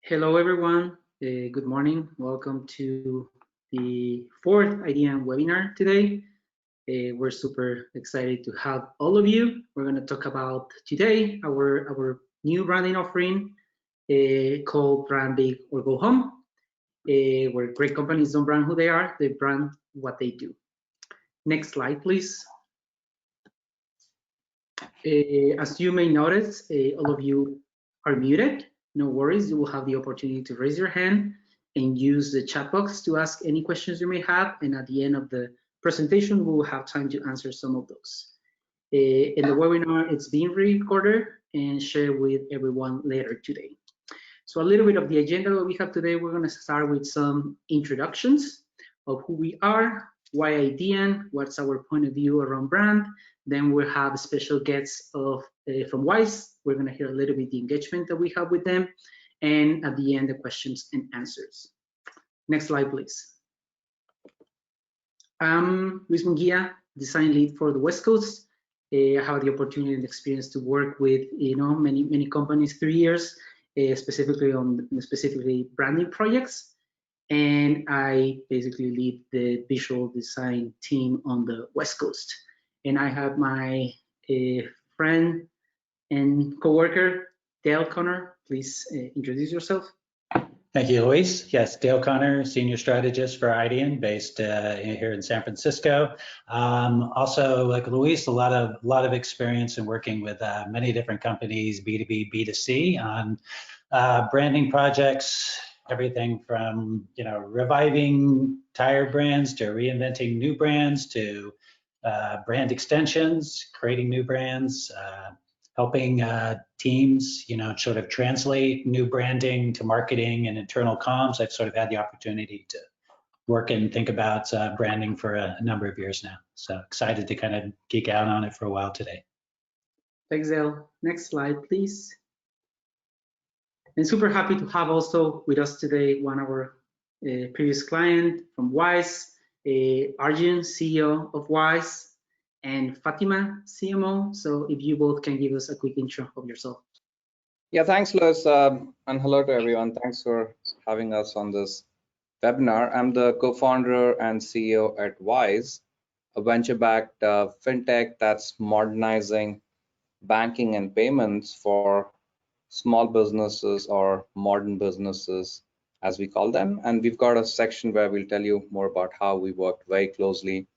Hello, everyone. Good morning. Welcome to the fourth Idean webinar today. We're super excited to have all of you. We're going to talk about today our new branding offering called Brand Big or Go Home, where great companies don't brand who they are, they brand what they do. Next slide, please. As you may notice, all of you are muted. No worries, you will have the opportunity to raise your hand and use the chat box to ask any questions you may have. And at the end of the presentation, we will have time to answer some of those. In the webinar, it's being recorded and shared with everyone later today. So a little bit of the agenda that we have today, we're going to start with some introductions of who we are, why Idean, what's our point of view around brand. Then we'll have special guests from WISE. We're going to hear a little bit the engagement that we have with them. And at the end, the questions and answers. Next slide, please. I'm Luis Munguia, design lead for the West Coast. I have the opportunity and experience to work with many companies 3 years, specifically on branding projects. And I basically lead the visual design team on the West Coast. And I have my friend and coworker, Dale Connor. Please introduce yourself. Thank you, Luis. Yes, Dale Connor, Senior Strategist for Idean, based here in San Francisco. Also, like Luis, a lot of experience in working with many different companies, B2B, B2C, on branding projects, everything from reviving tire brands to reinventing new brands to brand extensions, creating new brands, helping teams, sort of translate new branding to marketing and internal comms. I've sort of had the opportunity to work and think about branding for a number of years now. So excited to kind of geek out on it for a while today. Thanks, Dale. Next slide, please. And super happy to have also with us today one of our previous client from WISE, Arjun, CEO of WISE, and Fatima, CMO. So if you both can give us a quick intro of yourself. Yeah, thanks, Luis, and hello to everyone. Thanks for having us on this webinar. I'm the co-founder and CEO at WISE, a venture-backed fintech that's modernizing banking and payments for small businesses or modern businesses, as we call them. And we've got a section where we'll tell you more about how we worked very closely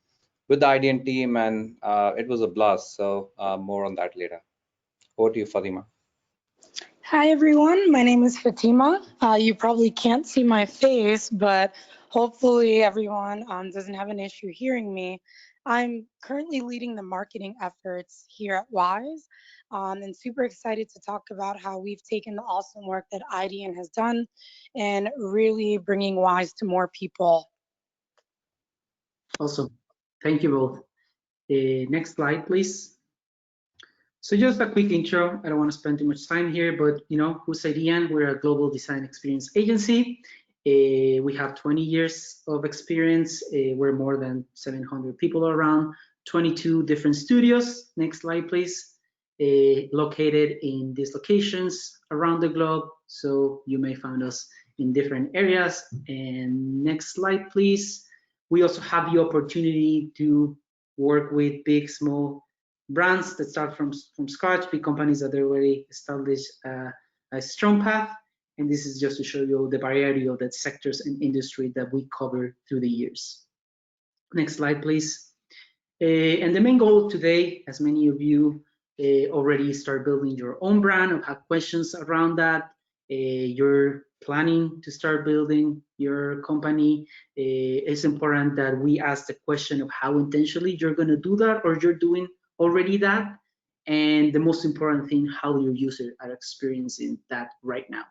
with the Idean team, and it was a blast. So more on that later. Over to you, Fatima. Hi, everyone. My name is Fatima. You probably can't see my face, but hopefully everyone doesn't have an issue hearing me. I'm currently leading the marketing efforts here at WISE, and super excited to talk about how we've taken the awesome work that Idean has done and really bringing WISE to more people. Awesome. Thank you both. Next slide, please. So just a quick intro. I don't want to spend too much time here, but who's Idean? We're a global design experience agency. We have 20 years of experience. We're more than 700 people around, 22 different studios. Next slide, please. Located in these locations around the globe. So you may find us in different areas. And next slide, please. We also have the opportunity to work with big, small brands that start from scratch, big companies that already established a strong path. And this is just to show you the variety of the sectors and industry that we cover through the years. Next slide, please. And the main goal today, as many of you already start building your own brand or have questions around that, you're planning to start building your company, it's important that we ask the question of how intentionally you're going to do that, or you're doing already that. And the most important thing, how your users are experiencing that right now.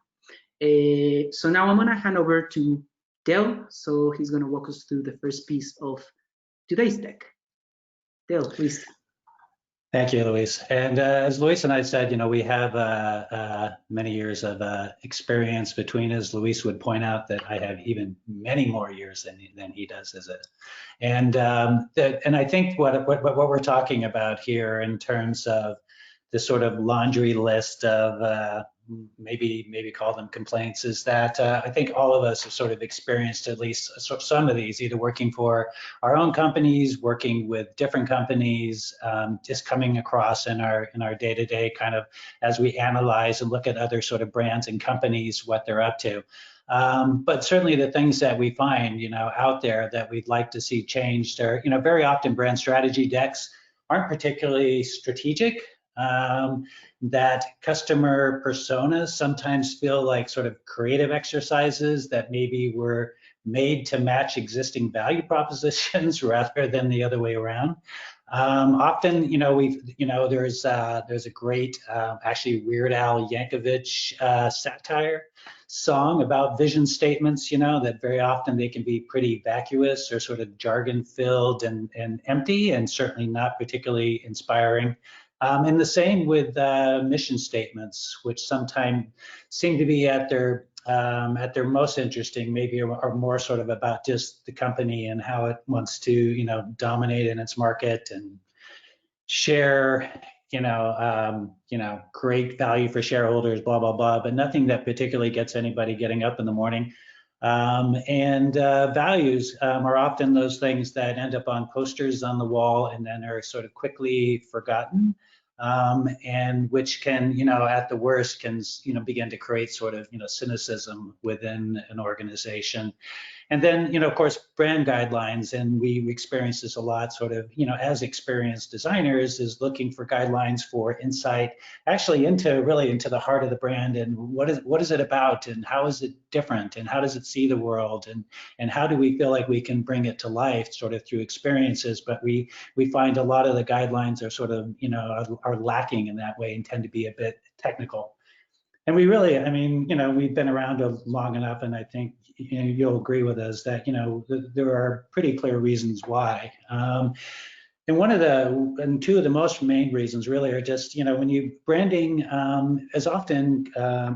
So now I'm going to hand over to Dale. So he's going to walk us through the first piece of today's deck. Dale, please. Thank you, Luis. And as Luis and I said, we have many years of experience between us. Luis would point out that I have even many more years than he does as a. And I think what we're talking about here in terms of this sort of laundry list of maybe call them complaints, is that I think all of us have sort of experienced at least some of these, either working for our own companies, working with different companies, just coming across in our day-to-day kind of as we analyze and look at other sort of brands and companies, what they're up to. But certainly the things that we find, out there that we'd like to see changed are, very often brand strategy decks aren't particularly strategic. That customer personas sometimes feel like sort of creative exercises that maybe were made to match existing value propositions rather than the other way around. Often, there's a great, actually Weird Al Yankovic satire song about vision statements, that very often they can be pretty vacuous or sort of jargon filled and empty, and certainly not particularly inspiring. And the same with mission statements, which sometimes seem to be at their most interesting, maybe are more sort of about just the company and how it wants to, dominate in its market and share, create value for shareholders, blah, blah, blah, but nothing that particularly gets anybody getting up in the morning. Values are often those things that end up on posters on the wall and then are sort of quickly forgotten, and which can, at the worst, can, begin to create sort of, cynicism within an organization. And then, of course, brand guidelines, and we experience this a lot, sort of, as experienced designers, is looking for guidelines for insight, actually into the heart of the brand, and what is it about, and how is it different, and how does it see the world, and how do we feel like we can bring it to life, sort of through experiences. But we find a lot of the guidelines are sort of, are lacking in that way and tend to be a bit technical. And we really, we've been around long enough, and I think you'll agree with us that, there are pretty clear reasons why. And two of the most main reasons really are just, when branding is often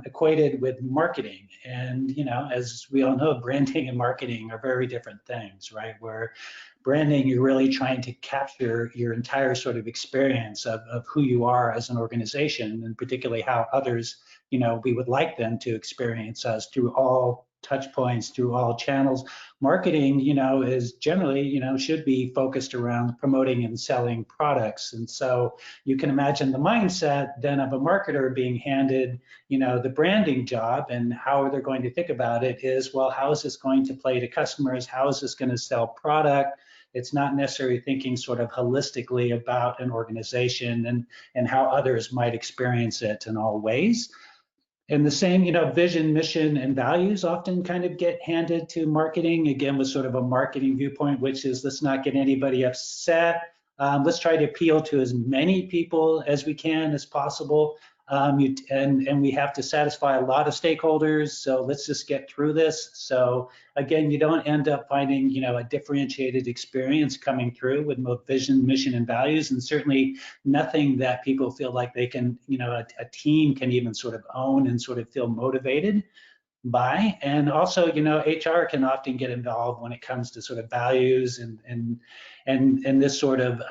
equated with marketing. And, as we all know, branding and marketing are very different things, right? Where branding, you're really trying to capture your entire sort of experience of who you are as an organization, and particularly how others, we would like them to experience us through all touch points, through all channels. Marketing, is generally, should be focused around promoting and selling products. And so you can imagine the mindset then of a marketer being handed, the branding job, and how they're going to think about it is, well, how is this going to play to customers? How is this going to sell product? It's not necessarily thinking sort of holistically about an organization and how others might experience it in all ways. And the same, vision, mission, and values often kind of get handed to marketing, again, with sort of a marketing viewpoint, which is, let's not get anybody upset. Let's try to appeal to as many people as we can as possible. And we have to satisfy a lot of stakeholders, so let's just get through this. So again, you don't end up finding, a differentiated experience coming through with both vision, mission, and values, and certainly nothing that people feel like they can, a team can even sort of own and sort of feel motivated by. And also, HR can often get involved when it comes to sort of values and this sort of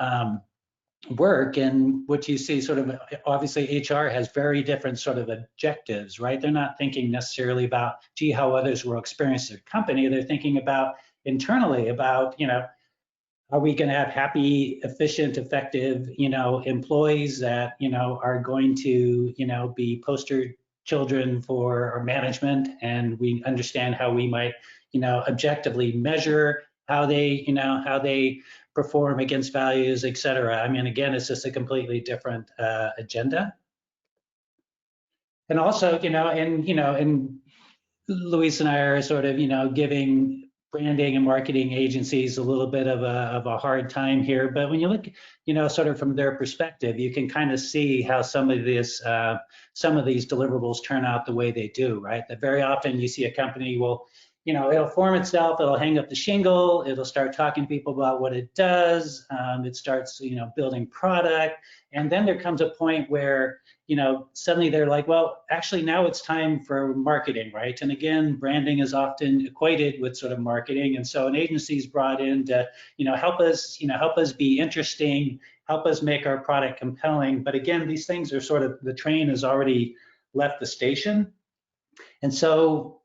work. And what you see sort of, obviously HR has very different sort of objectives, right? They're not thinking necessarily about, gee, how others will experience their company. They're thinking about internally about, are we going to have happy, efficient, effective, employees that, are going to, be poster children for our management, and we understand how we might, objectively measure how they perform against values, et cetera. Again, it's just a completely different agenda. And also, and Luis and I are sort of, giving branding and marketing agencies a little bit of a hard time here. But when you look, sort of from their perspective, you can kind of see how some of these deliverables turn out the way they do, right? That very often you see a company will, it'll form itself, it'll hang up the shingle, it'll start talking to people about what it does, it starts, building product, and then there comes a point where, suddenly they're like, well, actually now it's time for marketing, right? And again, branding is often equated with sort of marketing, and so an agency is brought in to, help us be interesting, help us make our product compelling. But again, these things are sort of, the train has already left the station. And so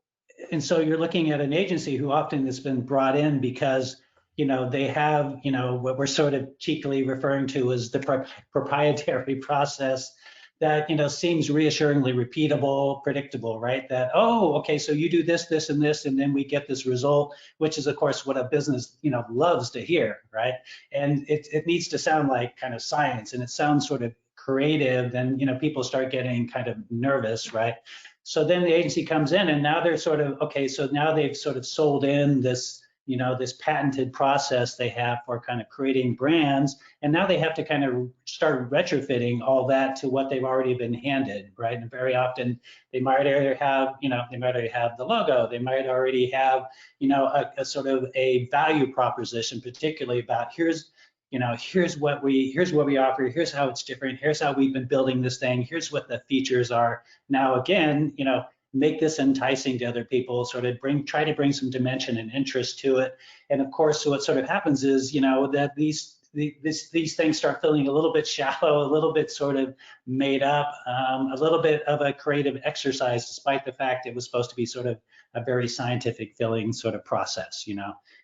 you're looking at an agency who often has been brought in because, they have, what we're sort of cheekily referring to as the proprietary process that, seems reassuringly repeatable, predictable, right? That, oh, okay, so you do this, this, and this, and then we get this result, which is, of course, what a business, loves to hear, right? And it needs to sound like kind of science, and it sounds sort of creative, then, people start getting kind of nervous, right? So then the agency comes in, and now they're sort of, okay, so now they've sort of sold in this, this patented process they have for kind of creating brands, and now they have to kind of start retrofitting all that to what they've already been handed, right? And very often they might already have, they might already have the logo, they might already have, a sort of a value proposition, particularly about here's what we offer, here's how it's different, here's how we've been building this thing, here's what the features are. Now again, make this enticing to other people, sort of try to bring some dimension and interest to it. And of course, so what sort of happens is, that these things start feeling a little bit shallow, a little bit sort of made up, a little bit of a creative exercise, despite the fact it was supposed to be sort of a very scientific feeling sort of process,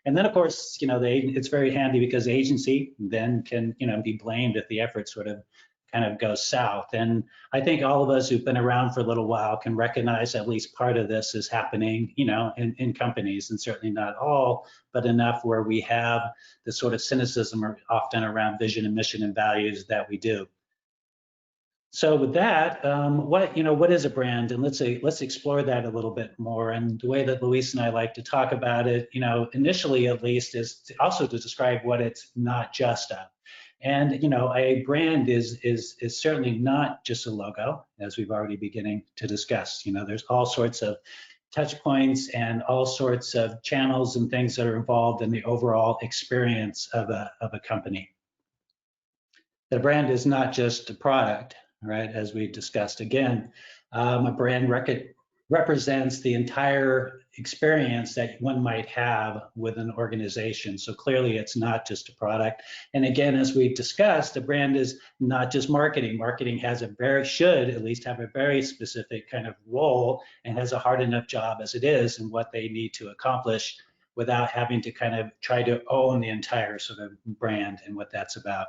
And then of course, it's very handy because the agency then can, be blamed if the effort sort of kind of goes south. And I think all of us who've been around for a little while can recognize at least part of this is happening, in companies, and certainly not all, but enough where we have the sort of cynicism often around vision and mission and values that we do. So with that, what is a brand? And let's explore that a little bit more. And the way that Luis and I like to talk about it, initially at least, is also to describe what it's not just of. And a brand is certainly not just a logo, as we've already beginning to discuss. There's all sorts of touch points and all sorts of channels and things that are involved in the overall experience of a company. The brand is not just a product, right? As we discussed again, a brand represents the entire experience that one might have with an organization. So clearly it's not just a product. And again, as we've discussed, the brand is not just marketing. Marketing should at least have a very specific kind of role, and has a hard enough job as it is in what they need to accomplish without having to kind of try to own the entire sort of brand and what that's about.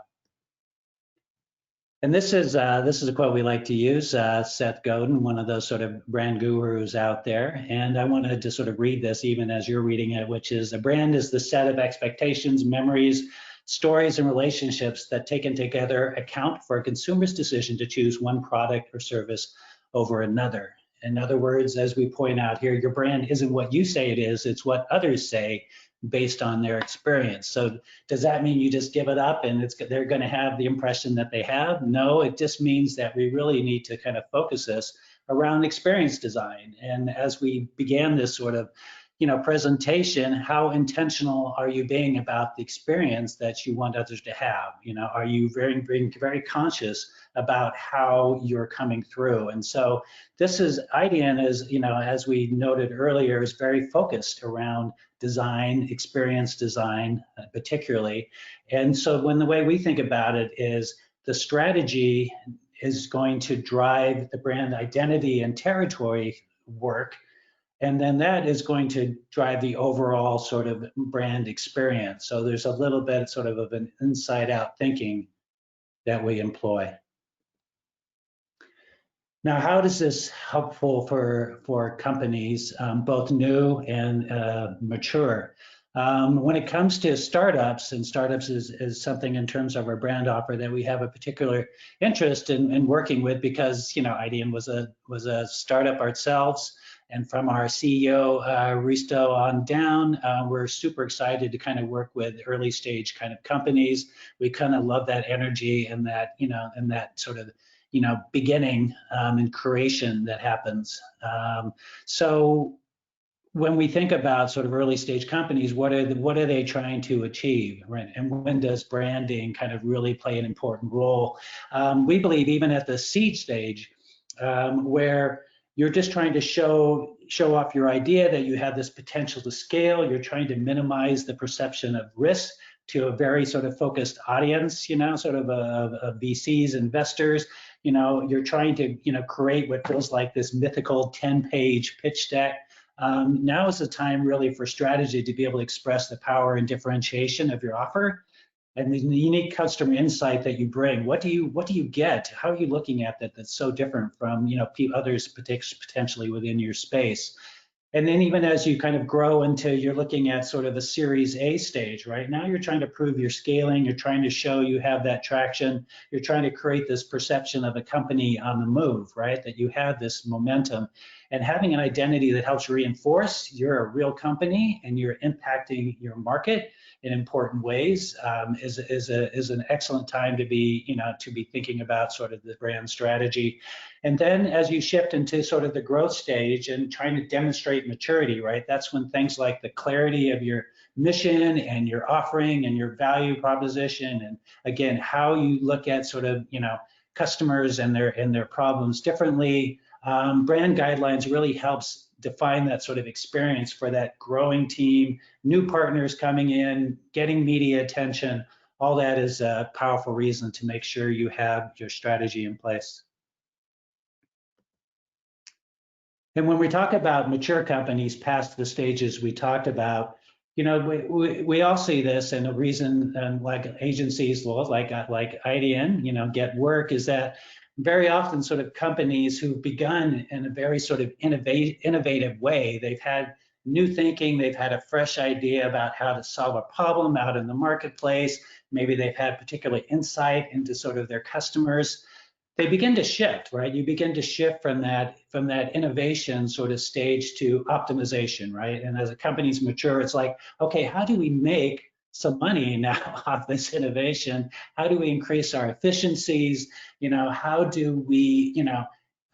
And this is a quote we like to use, Seth Godin, one of those sort of brand gurus out there. And I wanted to sort of read this even as you're reading it, which is: a brand is the set of expectations, memories, stories, and relationships that taken together account for a consumer's decision to choose one product or service over another. In other words, as we point out here, your brand isn't what you say it is, it's what others say based on their experience. So does that mean you just give it up and they're going to have the impression that they have? No, it just means that we really need to kind of focus this around experience design. And as we began this sort of presentation, how intentional are you being about the experience that you want others to have? Are you being very conscious about how you're coming through? And so this is, Idean is, as we noted earlier, is very focused around design, experience design, particularly. And so when the way we think about it is the strategy is going to drive the brand identity and territory work, and then that is going to drive the overall sort of brand experience. So there's a little bit sort of an inside out thinking that we employ. Now, how does this helpful for companies, both new and mature? When it comes to startups, and startups is something in terms of our brand offer that we have a particular interest in working with, because Idean was a startup ourselves, and from our CEO Risto on down, we're super excited to kind of work with early stage kind of companies. We kind of love that energy and that and that sort of beginning and creation that happens. So when we think about sort of early stage companies, what are they trying to achieve, right? And when does branding kind of really play an important role? We believe even at the seed stage, where you're just trying to show off your idea that you have this potential to scale, you're trying to minimize the perception of risk to a very sort of focused audience, sort of VCs, investors. You're trying to, create what feels like this mythical 10-page pitch deck. Now is the time really for strategy to be able to express the power and differentiation of your offer and the unique customer insight that you bring. What do you get? How are you looking at that that's so different from others potentially within your space? And then even as you kind of grow into, you're looking at sort of a Series A stage, right? Now you're trying to prove you're scaling, you're trying to show you have that traction, you're trying to create this perception of a company on the move, right? That you have this momentum, and having an identity that helps reinforce you're a real company and you're impacting your market in important ways is an excellent time to be, to be thinking about sort of the brand strategy. And then as you shift into sort of the growth stage and trying to demonstrate maturity, right? That's when things like the clarity of your mission and your offering and your value proposition, and again, how you look at sort of, customers and their problems differently. Brand guidelines really helps define that sort of experience for that growing team, new partners coming in, getting media attention. All that is a powerful reason to make sure you have your strategy in place. And when we talk about mature companies past the stages we talked about, we all see this, and the reason like agencies like Idean, get work is that very often sort of companies who've begun in a very sort of innovative way, they've had new thinking, they've had a fresh idea about how to solve a problem out in the marketplace, maybe they've had particular insight into sort of their customers. They begin to shift, right? You begin to shift from that innovation sort of stage to optimization, right? And as a company's mature, it's like, okay, how do we make some money now off this innovation? How do we increase our efficiencies? How do we,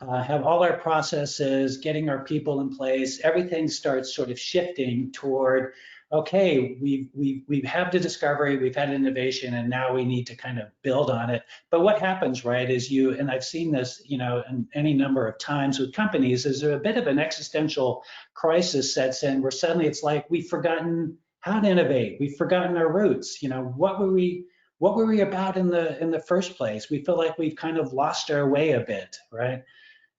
have all our processes, getting our people in place? Everything starts sort of shifting toward, okay, we've had the discovery, we've had innovation, and now we need to kind of build on it. But what happens, right, is and I've seen this, in any number of times with companies, is there a bit of an existential crisis sets in where suddenly it's like we've forgotten how to innovate, we've forgotten our roots. What were we about in the first place? We feel like we've kind of lost our way a bit, right?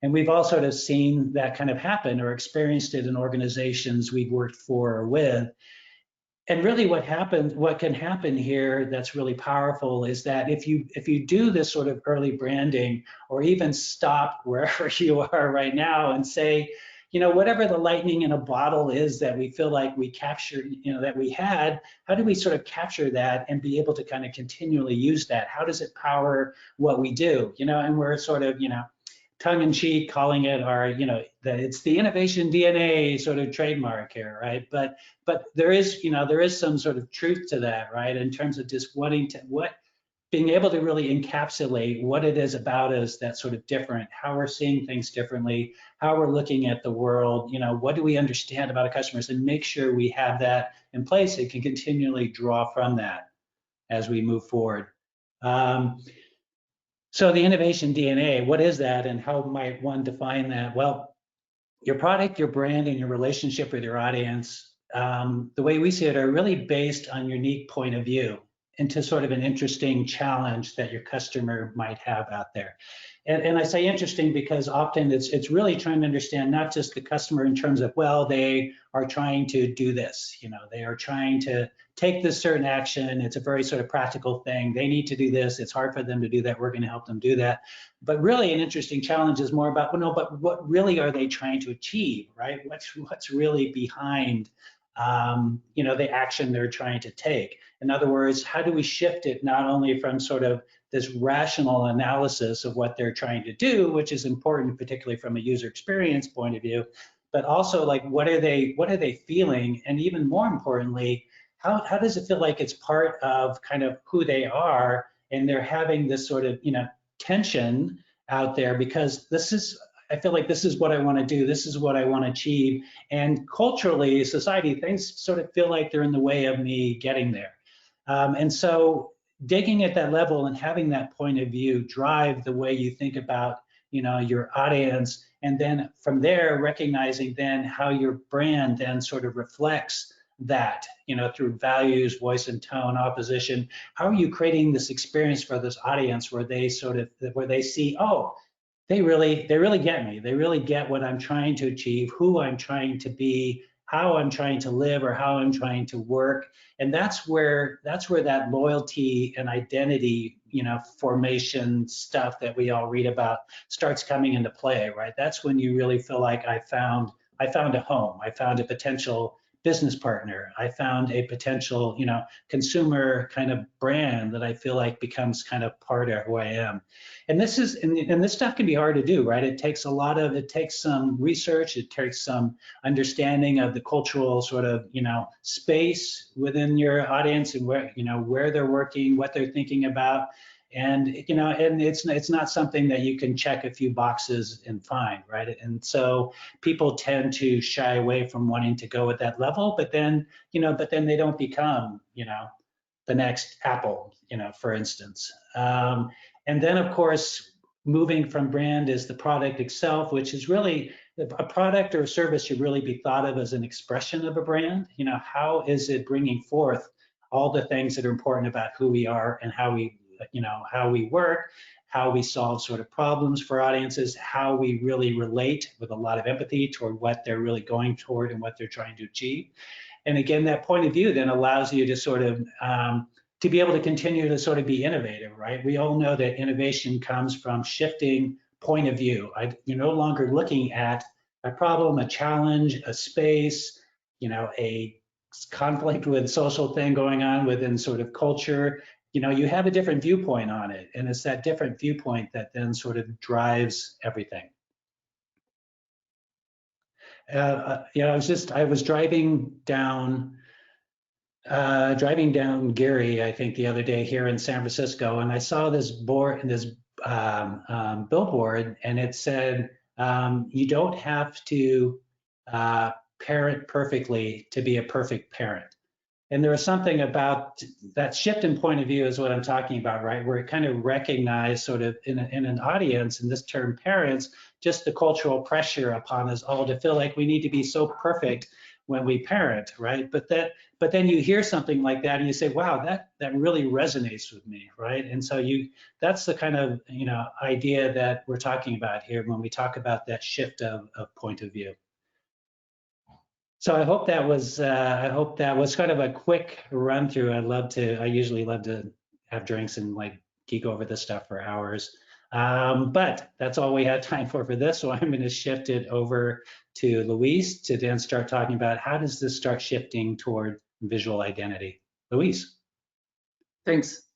And we've all sort of seen that kind of happen or experienced it in organizations we've worked for or with. And really what can happen here that's really powerful is that if you do this sort of early branding, or even stop wherever you are right now and say, whatever the lightning in a bottle is that we feel like we captured, that we had, how do we sort of capture that and be able to kind of continually use that? How does it power what we do? And we're sort of, tongue-in-cheek calling it our, it's the Innovation DNA sort of trademark here, right? But there is some sort of truth to that, right? In terms of just being able to really encapsulate what it is about us that's sort of different, how we're seeing things differently, how we're looking at the world, what do we understand about our customers, and make sure we have that in place and can continually draw from that as we move forward. So the Innovation DNA, what is that, and how might one define that? Well, your product, your brand, and your relationship with your audience, the way we see it, are really based on your unique point of view into sort of an interesting challenge that your customer might have out there. And I say interesting because often it's really trying to understand not just the customer in terms of, well, they are trying to do this, they are trying to take this certain action. It's a very sort of practical thing. They need to do this. It's hard for them to do that. We're going to help them do that. But really an interesting challenge is more about, well, no, but what really are they trying to achieve, right? What's really behind the action they're trying to take? In other words, how do we shift it not only from sort of this rational analysis of what they're trying to do, which is important, particularly from a user experience point of view, but also like what are they feeling, and even more importantly, how does it feel like it's part of kind of who they are, and they're having this sort of tension out there because I feel like this is what I want to do, this is what I want to achieve, and culturally, society, things sort of feel like they're in the way of me getting there. And so digging at that level and having that point of view drive the way you think about your audience, and then from there recognizing then how your brand then sort of reflects that, through values, voice and tone, opposition? How are you creating this experience for this audience where they see, oh, they really get me. They really get what I'm trying to achieve, who I'm trying to be, how I'm trying to live, or how I'm trying to work. And that's where that loyalty and identity, formation stuff that we all read about starts coming into play, right? That's when you really feel like I found a home. I found a potential business partner. I found a potential, consumer kind of brand that I feel like becomes kind of part of who I am. And this stuff can be hard to do, right? It takes some research, it takes some understanding of the cultural sort of, space within your audience and where they're working, what they're thinking about. And it's not something that you can check a few boxes and find, right? And so people tend to shy away from wanting to go at that level, but then they don't become, the next Apple, for instance. And then of course, moving from brand is the product itself, which is really a product or a service should really be thought of as an expression of a brand. How is it bringing forth all the things that are important about who we are and how we work, how we solve sort of problems for audiences, how we really relate with a lot of empathy toward what they're really going toward and what they're trying to achieve. And again, that point of view then allows you to sort of to be able to continue to sort of be innovative, right? We all know that innovation comes from shifting point of view. You're no longer looking at a problem, a challenge, a space, a conflict with social thing going on within sort of culture. You have a different viewpoint on it, and it's that different viewpoint that then sort of drives everything. I was driving down Gary, I think the other day here in San Francisco, and I saw this billboard, and it said, "You don't have to parent perfectly to be a perfect parent." And there was something about that shift in point of view is what I'm talking about, right? Where it kind of recognized sort of in an audience, in this term parents, just the cultural pressure upon us all to feel like we need to be so perfect when we parent, right? But then you hear something like that and you say, wow, that really resonates with me, right? And so that's the kind of idea that we're talking about here when we talk about that shift of point of view. So I hope that was kind of a quick run through. I usually love to have drinks and like geek over this stuff for hours. But that's all we had time for this. So I'm going to shift it over to Luis to then start talking about how does this start shifting toward visual identity. Luis. Thanks.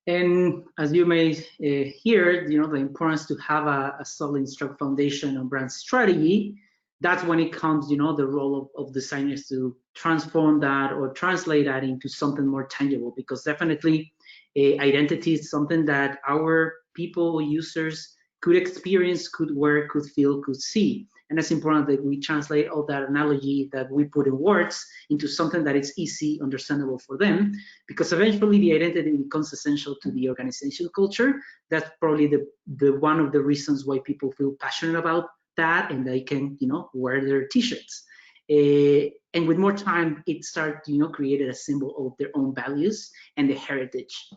And as you may hear, the importance to have a solid, strong foundation on brand strategy. That's when it comes, the role of designers to transform that or translate that into something more tangible, because definitely identity is something that our people, users could experience, could wear, could feel, could see. And it's important that we translate all that analogy that we put in words into something that is easy, understandable for them, because eventually the identity becomes essential to the organizational culture. That's probably the one of the reasons why people feel passionate about that, and they can, wear their t-shirts. And with more time, it starts, created a symbol of their own values and the heritage.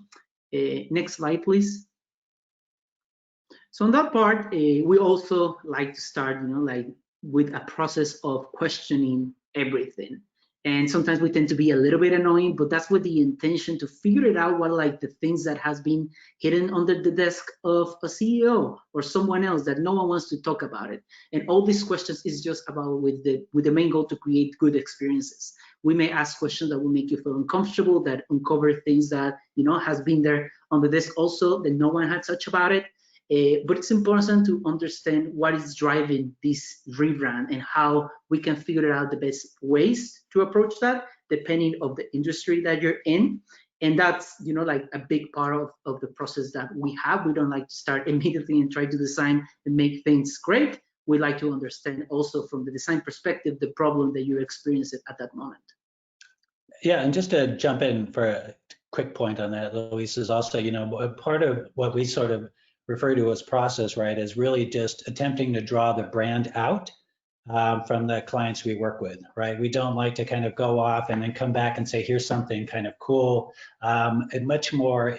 Next slide, please. So on that part, we also like to start, with a process of questioning everything. And sometimes we tend to be a little bit annoying, but that's with the intention to figure it out, what like the things that has been hidden under the desk of a CEO or someone else that no one wants to talk about it. And all these questions is just about with the main goal to create good experiences. We may ask questions that will make you feel uncomfortable, that uncover things that, has been there on the desk also that no one had touched about it. But it's important to understand what is driving this rebrand and how we can figure out the best ways to approach that, depending of the industry that you're in. And that's, like a big part of the process that we have. We don't like to start immediately and try to design and make things great. We like to understand also from the design perspective, the problem that you're experiencing at that moment. Yeah, and just to jump in for a quick point on that, Luis, is also, part of what we sort of refer to as process, right, is really just attempting to draw the brand out from the clients we work with, right? We don't like to kind of go off and then come back and say, here's something kind of cool. And much more,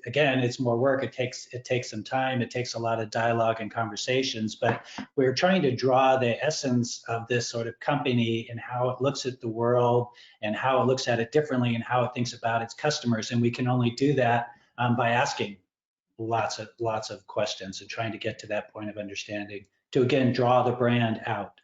again, it's more work. It takes some time. It takes a lot of dialogue and conversations, but we're trying to draw the essence of this sort of company and how it looks at the world and how it looks at it differently and how it thinks about its customers. And we can only do that by asking lots of questions and trying to get to that point of understanding to, again, draw the brand out.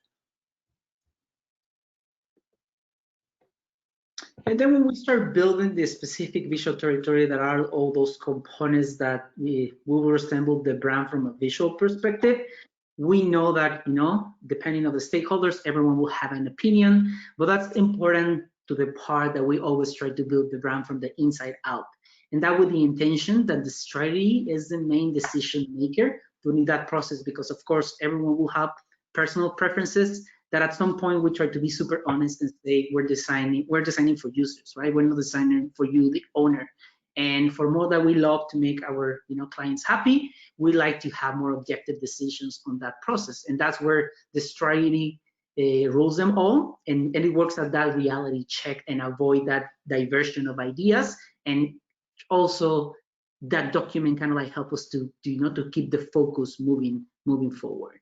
And then when we start building the specific visual territory that are all those components that we will resemble the brand from a visual perspective, we know that, you know, depending on the stakeholders, everyone will have an opinion, but that's important to the part that we always try to build the brand from the inside out. And that with the intention that the strategy is the main decision maker during that process, because of course, everyone will have personal preferences that at some point we try to be super honest and say we're designing for users, right? We're not designing for you, the owner. And for more that we love to make our clients happy, we like to have more objective decisions on that process. And that's where the strategy rules them all, and it works at that reality check and avoid that diversion of ideas. And also that document kind of like help us to keep the focus moving forward.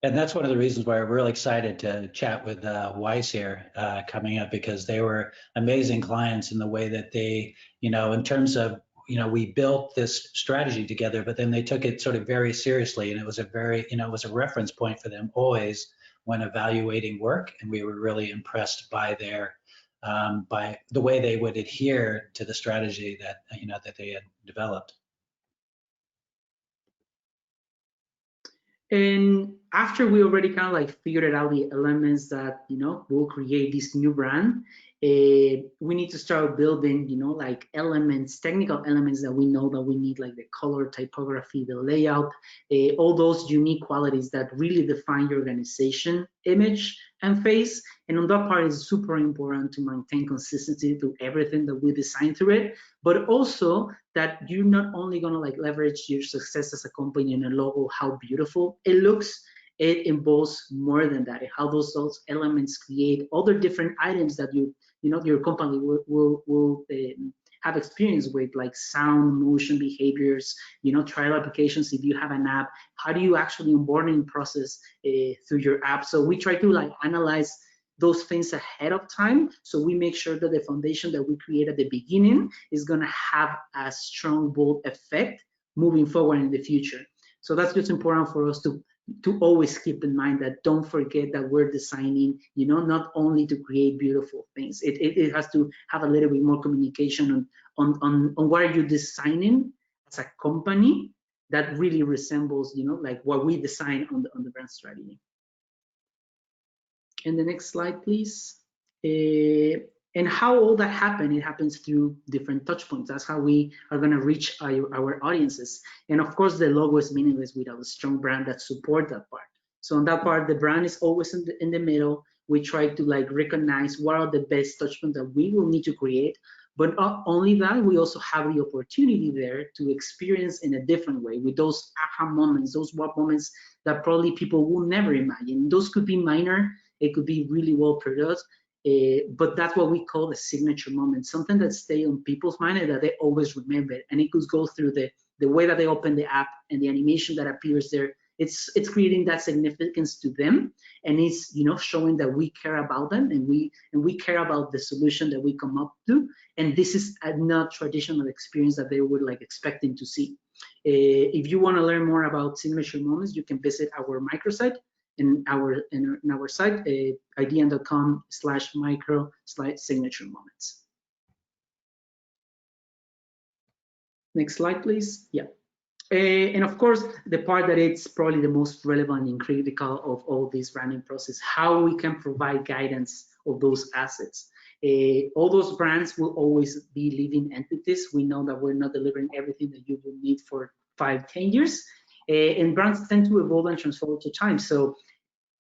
And that's one of the reasons why we're really excited to chat with Wise here coming up, because they were amazing clients in the way that they, in terms of, we built this strategy together, but then they took it sort of very seriously. And it was a very, it was a reference point for them always when evaluating work. And we were really impressed by their, by the way they would adhere to the strategy that, that they had developed. And after we already kind of like figured out the elements that, will create this new brand, we need to start building, like elements, technical elements that we know that we need, like the color, typography, the layout, all those unique qualities that really define your organization image and face. And on that part, it's super important to maintain consistency to everything that we design through it, but also that you're not only gonna like leverage your success as a company and a logo, how beautiful it looks, it involves more than that. How those elements create other different items that your company will have experience with, like sound, motion, behaviors, trial applications. If you have an app, how do you actually onboarding process through your app? So we try to like analyze those things ahead of time, so we make sure that the foundation that we create at the beginning is going to have a strong, bold effect moving forward in the future. So that's just important for us to always keep in mind, that don't forget that we're designing, not only to create beautiful things. It has to have a little bit more communication on what are you designing as a company that really resembles, like what we design on the brand strategy. And the next slide, please. And how all that happens, it happens through different touch points. That's how we are going to reach our audiences. And of course, the logo is meaningless without a strong brand that supports that part. So on that part, the brand is always in the middle. We try to like recognize what are the best touch points that we will need to create. But not only that, we also have the opportunity there to experience in a different way with those aha moments, those wow moments that probably people will never imagine. Those could be minor. It could be really well produced, but that's what we call the signature moment, something that stays on people's mind and that they always remember. And it could go through the way that they open the app and the animation that appears there. It's creating that significance to them, and it's showing that we care about them, and we care about the solution that we come up to. And this is a not traditional experience that they would like expecting to see. If you want to learn more about signature moments, you can visit our microsite. In our site, idean.com/micro/signature moments. Next slide, please. Yeah. And of course, the part that it's probably the most relevant and critical of all this branding process, how we can provide guidance of those assets. All those brands will always be living entities. We know that we're not delivering everything that you will need for 5-10 years. And brands tend to evolve and transform over time. So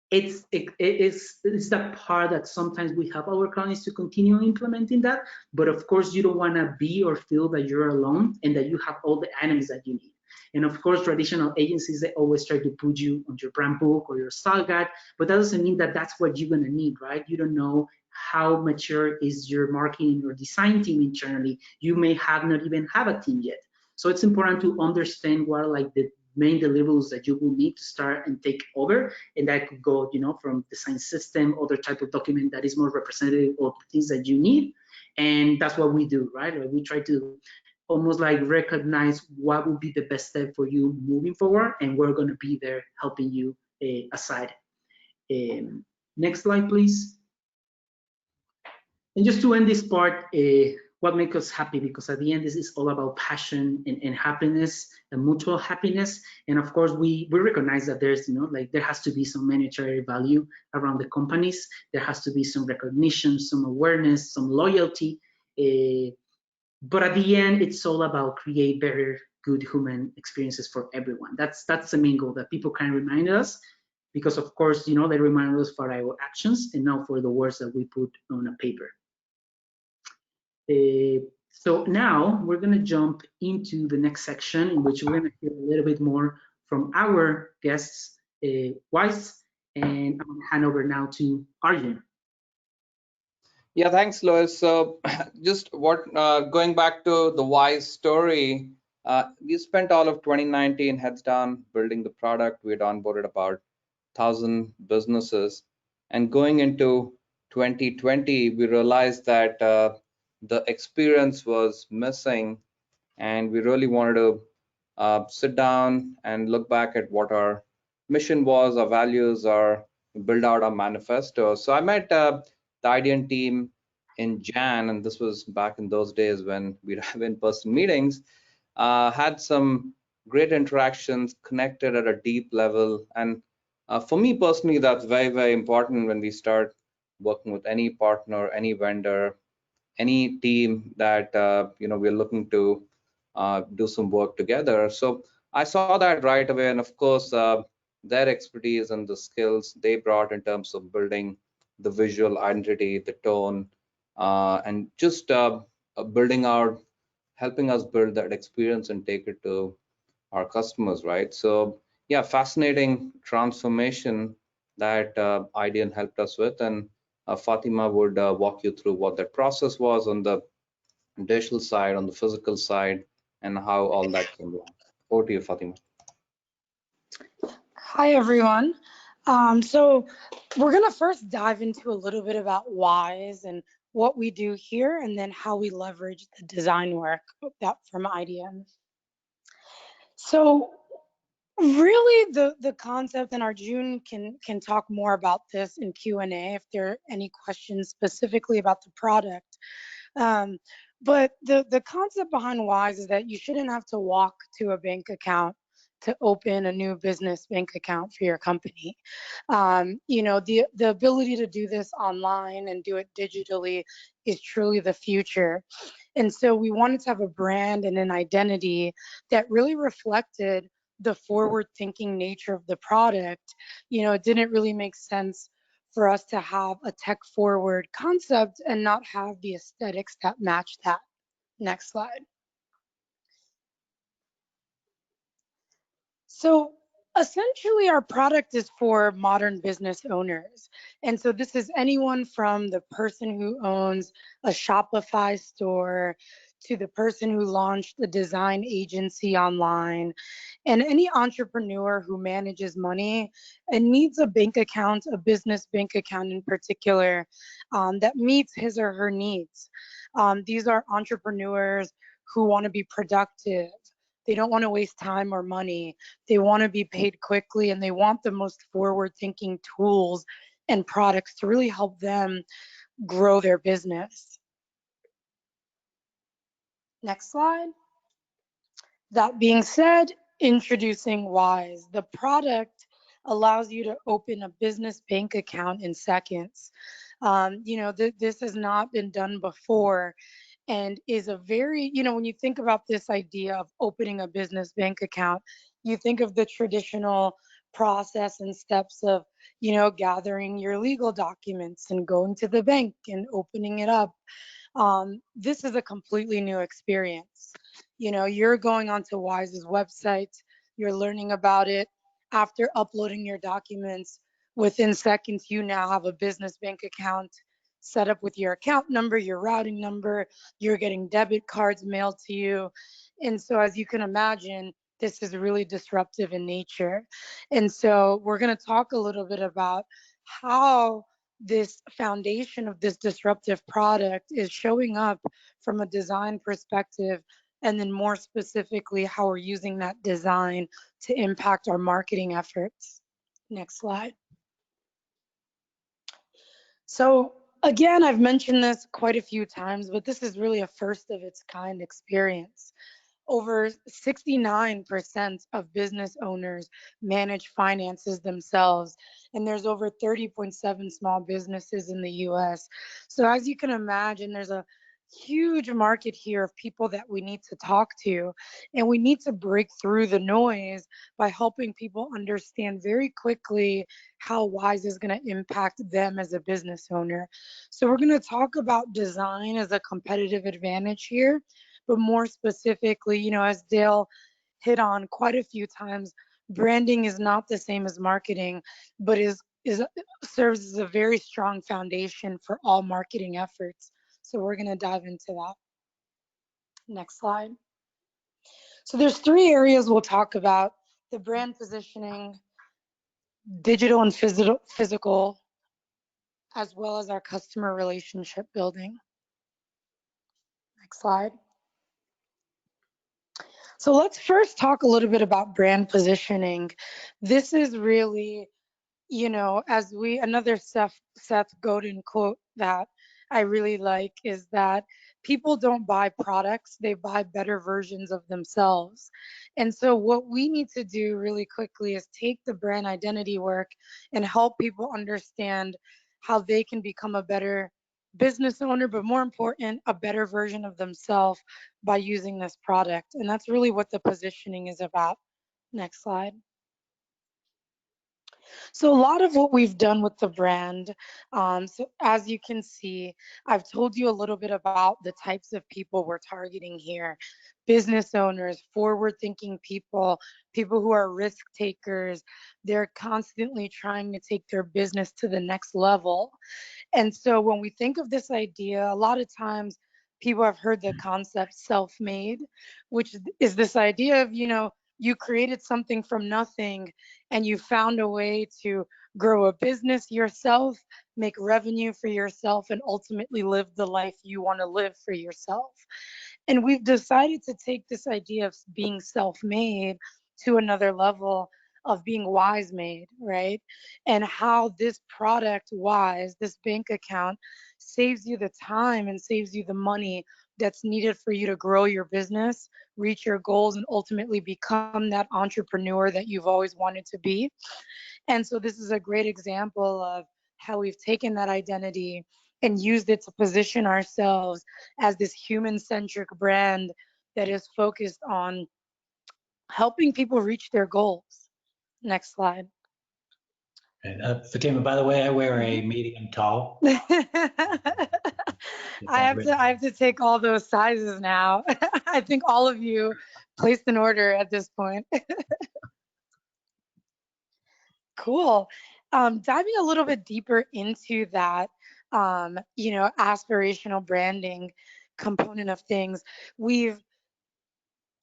it's that part that sometimes we help our clients to continue implementing that. But of course, you don't want to be or feel that you're alone and that you have all the items that you need. And of course, traditional agencies, they always try to put you on your brand book or your style guide, but that doesn't mean that that's what you're gonna need, right? You don't know how mature is your marketing or design team internally. You may have not even have a team yet. So it's important to understand what are like the main deliverables that you will need to start and take over. And that could go, you know, from design system, other type of document that is more representative of the things that you need. And that's what we do, right? Like we try to almost like recognize what would be the best step for you moving forward, and we're going to be there helping you aside. Next slide, please. And just to end this part, what makes us happy, because at the end this is all about passion and happiness and mutual happiness. And of course we recognize that there's, you know, like there has to be some monetary value around the companies. There has to be some recognition, some awareness, some loyalty. But at the end, it's all about create better, good human experiences for everyone. That's the main goal, that people can remind us, because of course, you know, they remind us for our actions and not for the words that we put on a paper. So now we're going to jump into the next section, in which we're going to hear a little bit more from our guests, Wise, and I'm going to hand over now to Arjun. Yeah, thanks, Lois. So just going back to the Wise story, we spent all of 2019 heads down building the product. We had onboarded about 1,000 businesses, and going into 2020, we realized that the experience was missing, and we really wanted to sit down and look back at what our mission was, our values, our build out our manifesto. So I met the Idean team in Jan, and this was back in those days when we'd have in-person meetings, had some great interactions, connected at a deep level. And for me personally, that's very, very important when we start working with any partner, any vendor, any team that you know, we're looking to do some work together. So I saw that right away, and of course their expertise and the skills they brought in terms of building the visual identity, the tone, and just building out, helping us build that experience and take it to our customers, right? So yeah, fascinating transformation that Idean helped us with, and Fatima would walk you through what that process was on the digital side, on the physical side, and how all that came along. Over to you, Fatima. Hi, everyone. So we're going to first dive into a little bit about Wise and what we do here, and then how we leverage the design work that from Idean. So really the concept, and Arjun can talk more about this in Q&A if there are any questions specifically about the product. But the concept behind Wise is that you shouldn't have to walk to a bank account to open a new business bank account for your company. You know, the ability to do this online and do it digitally is truly the future. And so we wanted to have a brand and an identity that really reflected the forward-thinking nature of the product. You know, it didn't really make sense for us to have a tech-forward concept and not have the aesthetics that match that. Next slide. So essentially, our product is for modern business owners. And so this is anyone from the person who owns a Shopify store to the person who launched a design agency online, and any entrepreneur who manages money and needs a bank account, a business bank account in particular, that meets his or her needs. These are entrepreneurs who want to be productive. They don't want to waste time or money. They want to be paid quickly, and they want the most forward-thinking tools and products to really help them grow their business. Next slide. That being said, introducing Wise. The product allows you to open a business bank account in seconds. You know, this has not been done before, and is a very, you know, when you think about this idea of opening a business bank account, you think of the traditional process and steps of, you know, gathering your legal documents and going to the bank and opening it up. This is a completely new experience. You know, you're going onto Wise's website, you're learning about it. After uploading your documents, within seconds, you now have a business bank account set up with your account number, your routing number, you're getting debit cards mailed to you. And so, as you can imagine, this is really disruptive in nature. And so, we're going to talk a little bit about how this foundation of this disruptive product is showing up from a design perspective, and then more specifically, how we're using that design to impact our marketing efforts. Next slide. So again, I've mentioned this quite a few times, but this is really a first of its kind experience. Over 69% of business owners manage finances themselves, and there's over 30.7 small businesses in the US. So as you can imagine, there's a huge market here of people that we need to talk to, and we need to break through the noise by helping people understand very quickly how Wise is going to impact them as a business owner. So we're going to talk about design as a competitive advantage here, but more specifically, you know, as Dale hit on quite a few times, branding is not the same as marketing, but is serves as a very strong foundation for all marketing efforts. So we're going to dive into that. Next slide. So there's three areas we'll talk about: the brand positioning, digital and physical, as well as our customer relationship building. Next slide. So let's first talk a little bit about brand positioning. This is really, you know, as we, another Seth Godin quote that I really like is that people don't buy products, they buy better versions of themselves. And so what we need to do really quickly is take the brand identity work and help people understand how they can become a better business owner, but more important, a better version of themselves by using this product. And that's really what the positioning is about. Next slide. So a lot of what we've done with the brand, so as you can see, I've told you a little bit about the types of people we're targeting here: business owners, forward-thinking people, people who are risk takers. They're constantly trying to take their business to the next level. And so when we think of this idea, a lot of times people have heard the concept self-made, which is this idea of, you know, you created something from nothing and you found a way to grow a business yourself, make revenue for yourself, and ultimately live the life you want to live for yourself. And we've decided to take this idea of being self-made to another level, of being wise made, right? And how this product, Wise, this bank account, saves you the time and saves you the money that's needed for you to grow your business, reach your goals, and ultimately become that entrepreneur that you've always wanted to be. And so this is a great example of how we've taken that identity and used it to position ourselves as this human-centric brand that is focused on helping people reach their goals. Next slide. Fatima, by the way, I wear a medium tall. I have to take all those sizes now. I think all of you placed an order at this point. Cool. Diving a little bit deeper into that, you know, aspirational branding component of things, we've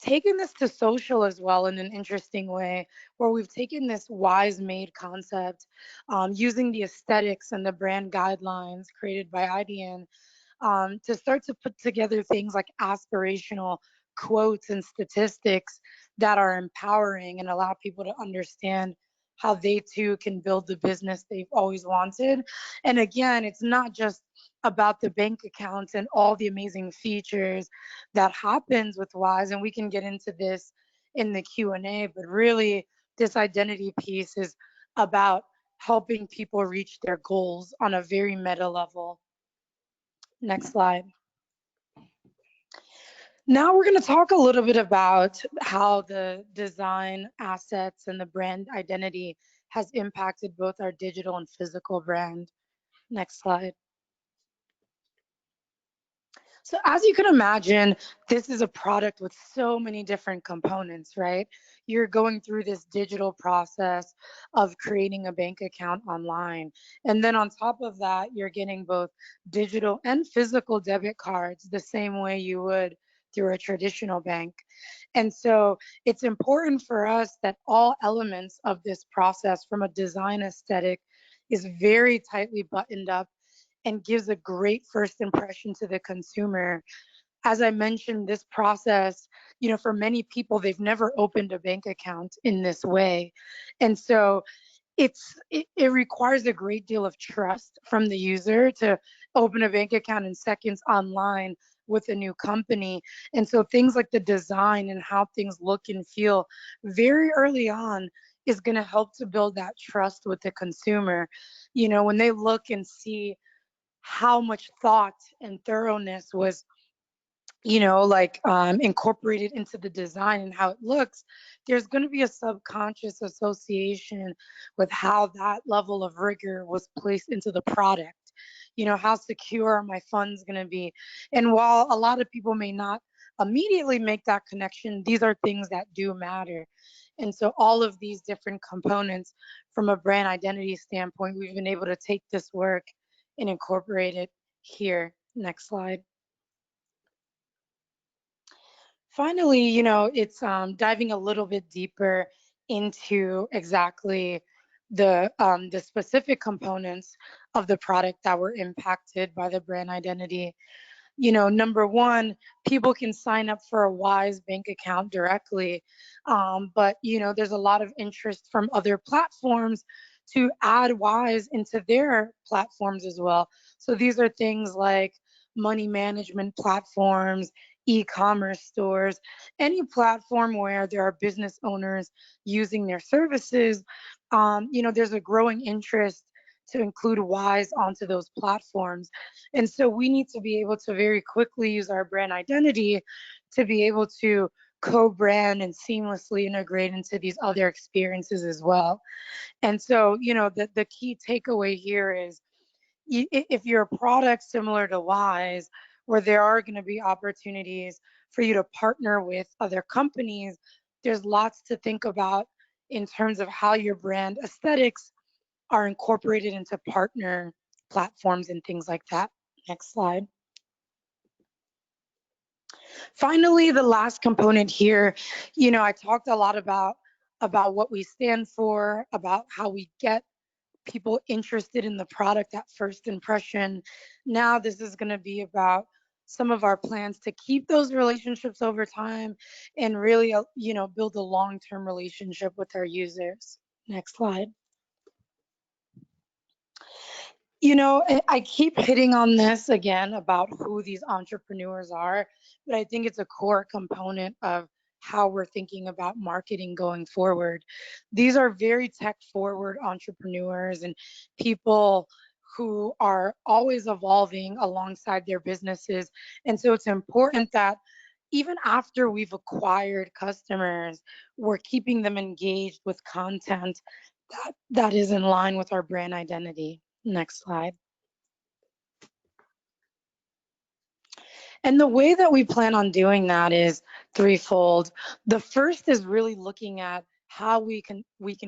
taken this to social as well in an interesting way, where we've taken this wise made concept, using the aesthetics and the brand guidelines created by Idean, to start to put together things like aspirational quotes and statistics that are empowering and allow people to understand how they too can build the business they've always wanted. And again, it's not just about the bank accounts and all the amazing features that happens with Wise, and we can get into this in the Q&A, but really this identity piece is about helping people reach their goals on a very meta level. Next slide. Now we're going to talk a little bit about how the design assets and the brand identity has impacted both our digital and physical brand. Next slide. So as you can imagine, this is a product with so many different components, right? You're going through this digital process of creating a bank account online. And then on top of that, you're getting both digital and physical debit cards the same way you would through a traditional bank. And so it's important for us that all elements of this process from a design aesthetic is very tightly buttoned up and gives a great first impression to the consumer. As I mentioned, this process, for many people, they've never opened a bank account in this way. And so it requires a great deal of trust from the user to open a bank account in seconds online with a new company. And so things like the design and how things look and feel very early on is going to help to build that trust with the consumer. When they look and see how much thought and thoroughness was incorporated into the design and how it looks, there's going to be a subconscious association with how that level of rigor was placed into the product. How secure are my funds going to be? And while a lot of people may not immediately make that connection, these are things that do matter. And so all of these different components from a brand identity standpoint, we've been able to take this work and incorporate it here. Next slide. Finally, it's diving a little bit deeper into exactly the specific components of the product that were impacted by the brand identity. Number one, people can sign up for a Wise bank account directly, but there's a lot of interest from other platforms to add Wise into their platforms as well. So these are things like money management platforms, e-commerce stores, any platform where there are business owners using their services. There's a growing interest to include Wise onto those platforms. And so we need to be able to very quickly use our brand identity to be able to co-brand and seamlessly integrate into these other experiences as well. And so, the key takeaway here is if you're a product similar to Wise, where there are going to be opportunities for you to partner with other companies, there's lots to think about in terms of how your brand aesthetics are incorporated into partner platforms and things like that. Next slide. Finally, the last component here, I talked a lot about what we stand for, about how we get people interested in the product at first impression. Now this is going to be about some of our plans to keep those relationships over time and really, build a long-term relationship with our users. Next slide. I keep hitting on this again about who these entrepreneurs are, but I think it's a core component of how we're thinking about marketing going forward. These are very tech-forward entrepreneurs and people who are always evolving alongside their businesses. And so it's important that even after we've acquired customers, we're keeping them engaged with content that is in line with our brand identity. Next slide. And the way that we plan on doing that is threefold. The first is really looking at how we can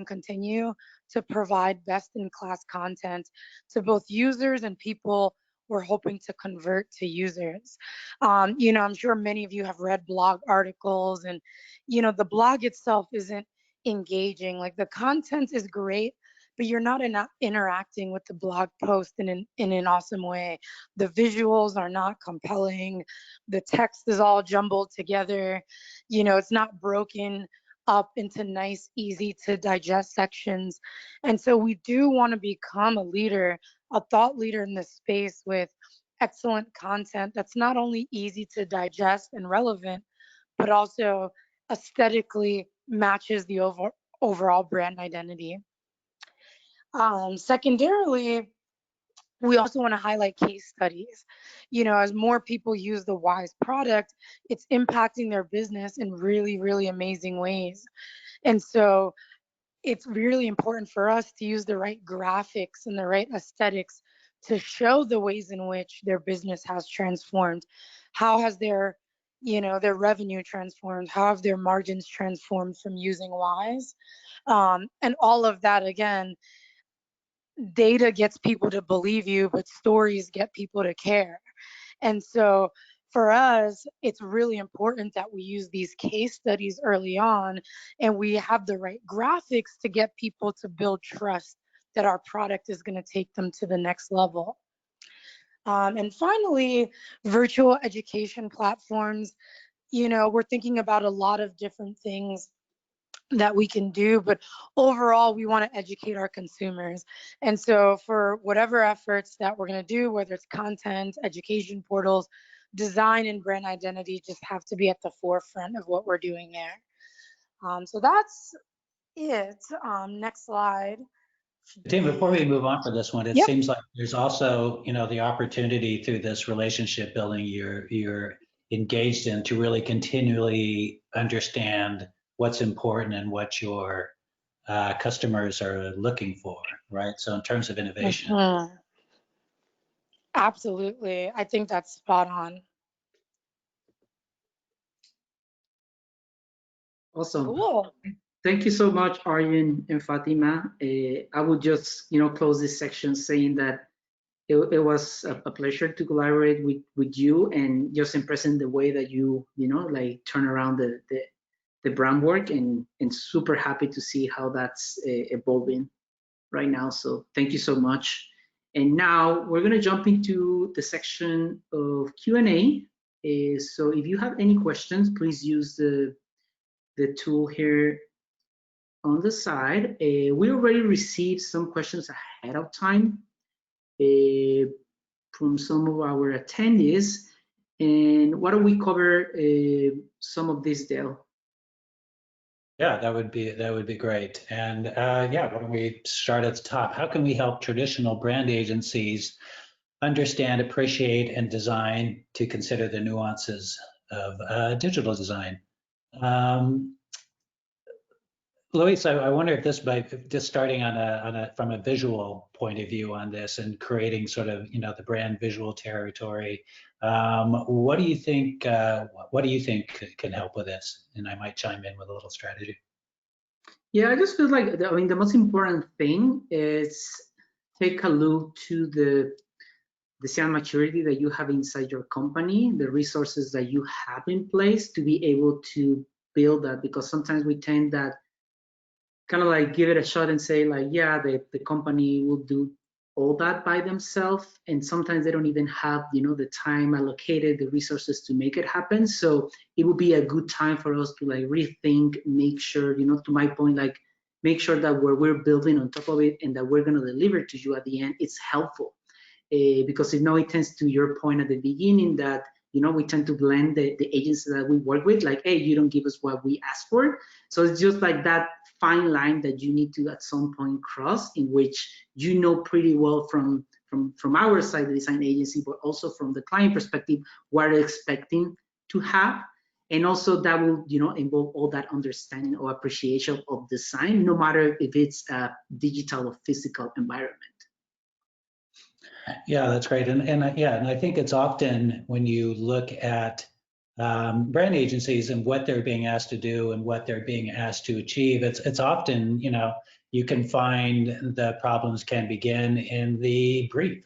continue to provide best-in-class content to both users and people we're hoping to convert to users. I'm sure many of you have read blog articles, and the blog itself isn't engaging. Like, the content is great, but you're not interacting with the blog post in an awesome way. The visuals are not compelling. The text is all jumbled together. It's not broken up into nice, easy to digest sections. And so we do want to become a thought leader in this space with excellent content that's not only easy to digest and relevant, but also aesthetically matches the overall brand identity. Secondarily, we also want to highlight case studies. As more people use the Wise product, it's impacting their business in really, really amazing ways. And so it's really important for us to use the right graphics and the right aesthetics to show the ways in which their business has transformed, how has their, their revenue transformed? How have their margins transformed from using Wise? And all of that, again, data gets people to believe you, but stories get people to care. And so for us, it's really important that we use these case studies early on, and we have the right graphics to get people to build trust that our product is going to take them to the next level. And finally, virtual education platforms. We're thinking about a lot of different things that we can do, but overall we want to educate our consumers. And so for whatever efforts that we're going to do, whether it's content, education portals, design and brand identity, just have to be at the forefront of what we're doing there. So that's it. Next slide. Tim, before we move on for this one, it Yep. seems like there's also, the opportunity through this relationship building you're engaged in to really continually understand what's important and what your customers are looking for, right? So in terms of innovation. Mm-hmm. Absolutely. I think that's spot on. Awesome. Cool. Thank you so much, Arjun and Fatima. I would just, close this section saying that it was a pleasure to collaborate with you, and just impressing the way that you, like turn around the brand work, and super happy to see how that's evolving right now. So thank you so much. And now we're going to jump into the section of Q&A. So if you have any questions, please use the tool here on the side. We already received some questions ahead of time from some of our attendees. And why don't we cover some of this, Dale? Yeah, that would be great. And yeah, why don't we start at the top? How can we help traditional brand agencies understand, appreciate, and design to consider the nuances of digital design? Luis, I wonder if this, by just starting from a visual point of view on this and creating sort of the brand visual territory, what do you think? What do you think can help with this? And I might chime in with a little strategy. Yeah, I just feel like the most important thing is take a look to the design maturity that you have inside your company, the resources that you have in place to be able to build that, because sometimes we tend that kind of like give it a shot and say like, yeah, the company will do all that by themselves, and sometimes they don't even have the time allocated, the resources to make it happen. So it would be a good time for us to like rethink, make sure, to my point, like make sure that what we're building on top of it and that we're going to deliver to you at the end, it's helpful. Because it tends to your point at the beginning that we tend to blend the agencies that we work with, like, hey, you don't give us what we ask for. So it's just like that fine line that you need to at some point cross, in which pretty well from our side, the design agency, but also from the client perspective, what they're expecting to have. And also that will involve all that understanding or appreciation of design, no matter if it's a digital or physical environment. Yeah, that's great. And I think it's often when you look at brand agencies and what they're being asked to do and what they're being asked to achieve, it's often, you can find the problems can begin in the brief,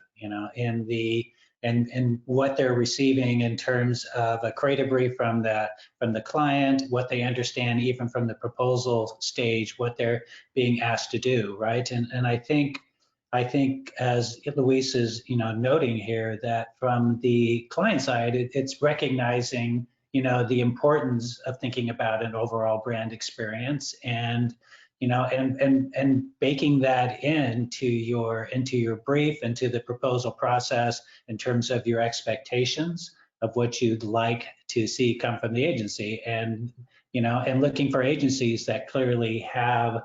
in the and what they're receiving in terms of a creative brief from the client, what they understand even from the proposal stage, what they're being asked to do, right? And I think as Luis is noting here, that from the client side, it's recognizing the importance of thinking about an overall brand experience, and and baking that into your brief, into the proposal process in terms of your expectations of what you'd like to see come from the agency, and and looking for agencies that clearly have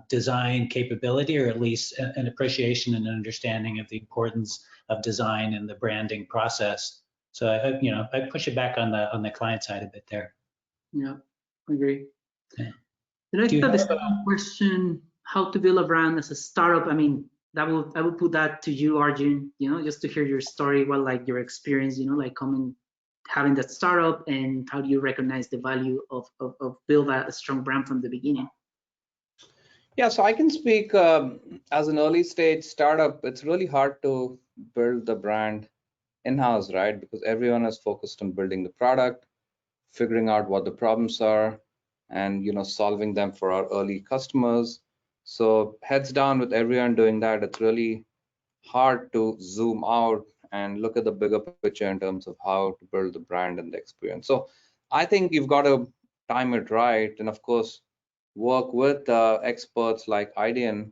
design capability, or at least an appreciation and understanding of the importance of design in the branding process. So I push it back on the client side a bit there. Yeah, I agree. Yeah. And I think the second question, how to build a brand as a startup. I mean, I would put that to you, Arjun. Just to hear your story, what like your experience, like coming having that startup, and how do you recognize the value of build a strong brand from the beginning? Yeah, so I can speak as an early stage startup. It's really hard to build the brand in-house, right? Because everyone is focused on building the product, figuring out what the problems are, and solving them for our early customers. So heads down with everyone doing that. It's really hard to zoom out and look at the bigger picture in terms of how to build the brand and the experience. So I think you've got to time it right, and of course work with experts like Idean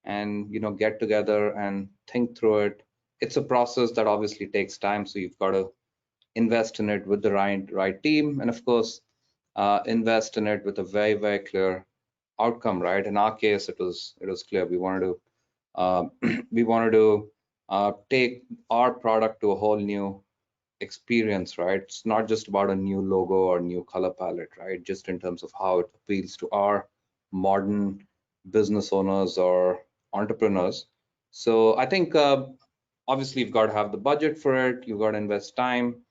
and get together and think through it. It's a process that obviously takes time, so you've got to invest in it with the right team, and of course invest in it with a very clear outcome, right? In our case, it was clear. We wanted to take our product to a whole new experience, right? It's not just about a new logo or new color palette, right? Just in terms of how it appeals to our modern business owners or entrepreneurs. So I think obviously you've got to have the budget for it, you've got to invest time,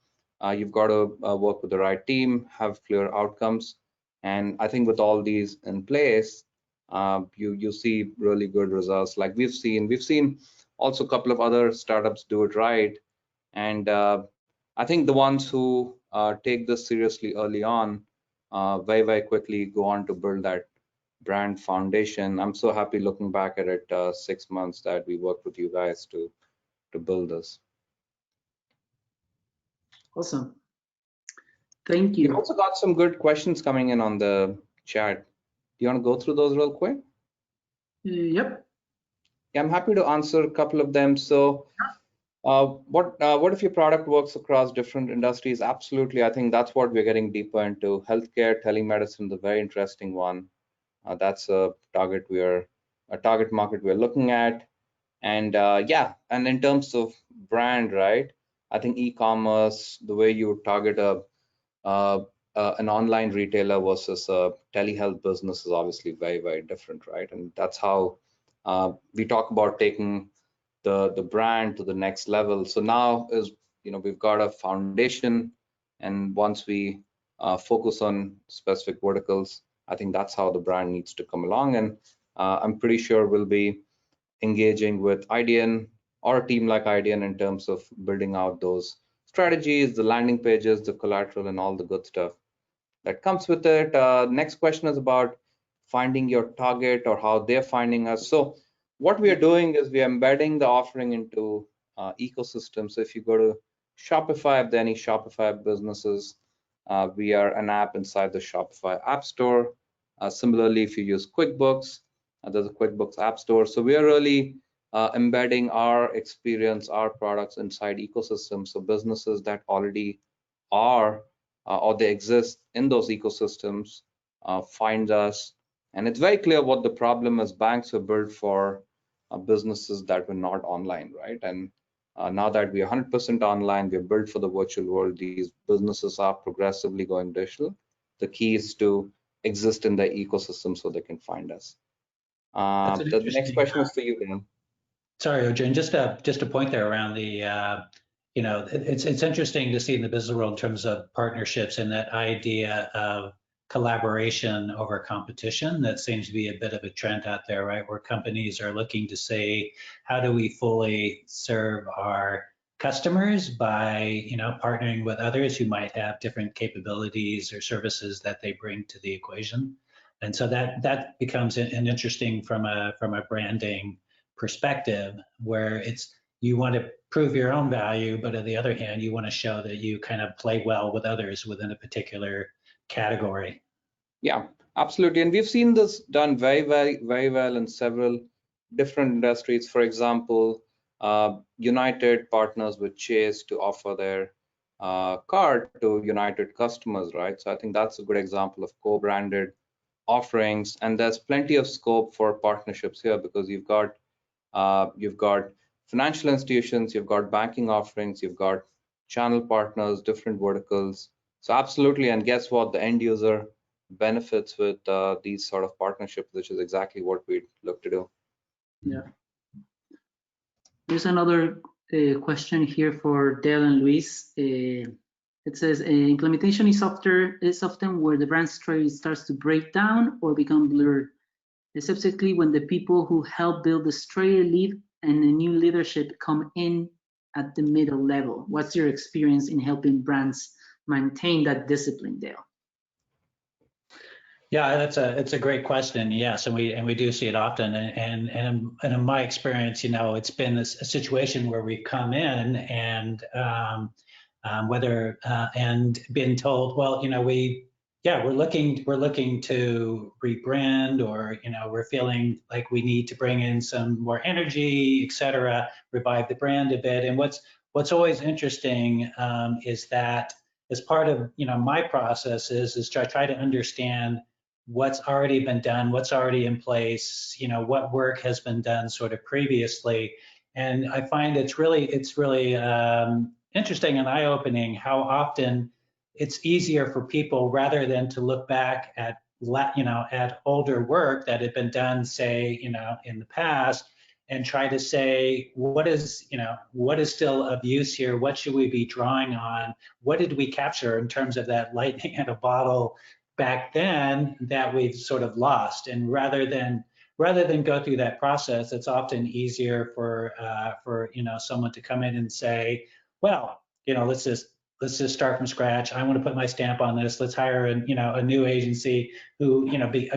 you've got to work with the right team, have clear outcomes. And I think with all these in place, you see really good results. Like we've seen also a couple of other startups do it right. And I think the ones who take this seriously early on very quickly go on to build that brand foundation. I'm so happy looking back at it 6 months that we worked with you guys to build this. Awesome. Thank you. We've also got some good questions coming in on the chat. Do you want to go through those real quick? Yep. Yeah, I'm happy to answer a couple of them. So what if your product works across different industries? Absolutely. I think that's what we're getting deeper into. Healthcare, telemedicine, the very interesting one. That's a target market we're looking at. And yeah, and in terms of brand, right? I think e-commerce, the way you target an online retailer versus a telehealth business is obviously very different, right? And that's how we talk about taking the brand to the next level. So now is we've got a foundation, and once we focus on specific verticals, I think that's how the brand needs to come along. And I'm pretty sure we'll be engaging with Idean or a team like Idean in terms of building out those strategies, the landing pages, the collateral, and all the good stuff that comes with it. Next question is about finding your target or how they're finding us. So what we are doing is we are embedding the offering into ecosystems. So if you go to Shopify, if there are any Shopify businesses, we are an app inside the Shopify App Store. Similarly, if you use QuickBooks, there's a QuickBooks App Store. So we are really embedding our experience, our products inside ecosystems. So businesses that already are or they exist in those ecosystems find us. And it's very clear what the problem is. Banks were built for businesses that were not online, right? And now that we are 100% online, we're built for the virtual world. These businesses are progressively going digital. The key is to exist in the ecosystem so they can find us. The next question is for you, Dan. Sorry, Arjun, just a point there around the, it's interesting to see in the business world in terms of partnerships and that idea of collaboration over competition. That seems to be a bit of a trend out there, right? Where companies are looking to say, how do we fully serve our customers by, partnering with others who might have different capabilities or services that they bring to the equation. And so that becomes an interesting from a branding perspective, where it's you want to prove your own value, but on the other hand, you want to show that you kind of play well with others within a particular category. Yeah, absolutely. And we've seen this done very well in several different industries. For example, United partners with Chase to offer their card to United customers, right? So I think that's a good example of co-branded offerings. And there's plenty of scope for partnerships here, because you've got financial institutions, you've got banking offerings, you've got channel partners, different verticals. So absolutely. And guess what? The end user benefits with these sort of partnerships, which is exactly what we look to do. Yeah. There's another question here for Dale and Luis. It says implementation is often where the brand strategy starts to break down or become blurred. Specifically when the people who help build the strategy leave and the new leadership come in at the middle level. What's your experience in helping brands maintain that discipline, Dale? Yeah, it's a great question. Yes, and we do see it often. And in my experience, it's been a situation where we've come in and and been told, well, we're looking to rebrand, or we're feeling like we need to bring in some more energy, et cetera, revive the brand a bit. And what's always interesting is that as part of my process is to try to understand what's already been done, what's already in place, what work has been done sort of previously. And I find it's really interesting and eye-opening how often it's easier for people, rather than to look back at at older work that had been done, say, in the past, and try to say, what is still of use here? What should we be drawing on? What did we capture in terms of that lightning in a bottle back then that we've sort of lost? And rather than go through that process, it's often easier for someone to come in and say, well, let's just start from scratch. I want to put my stamp on this. Let's hire a new agency who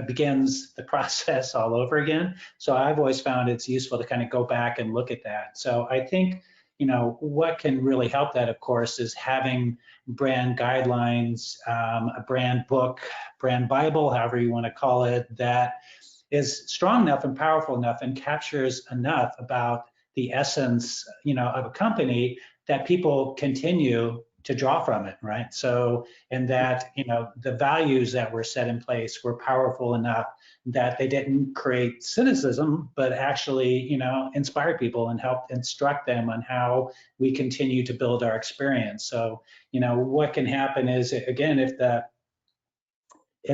begins the process all over again. So I've always found it's useful to kind of go back and look at that. So I think what can really help that, of course, is having brand guidelines, a brand book, brand Bible, however you want to call it, that is strong enough and powerful enough and captures enough about the essence, of a company that people continue to draw from it, right? So, and that, the values that were set in place were powerful enough that they didn't create cynicism, but actually, inspired people and helped instruct them on how we continue to build our experience. So, what can happen is, again, if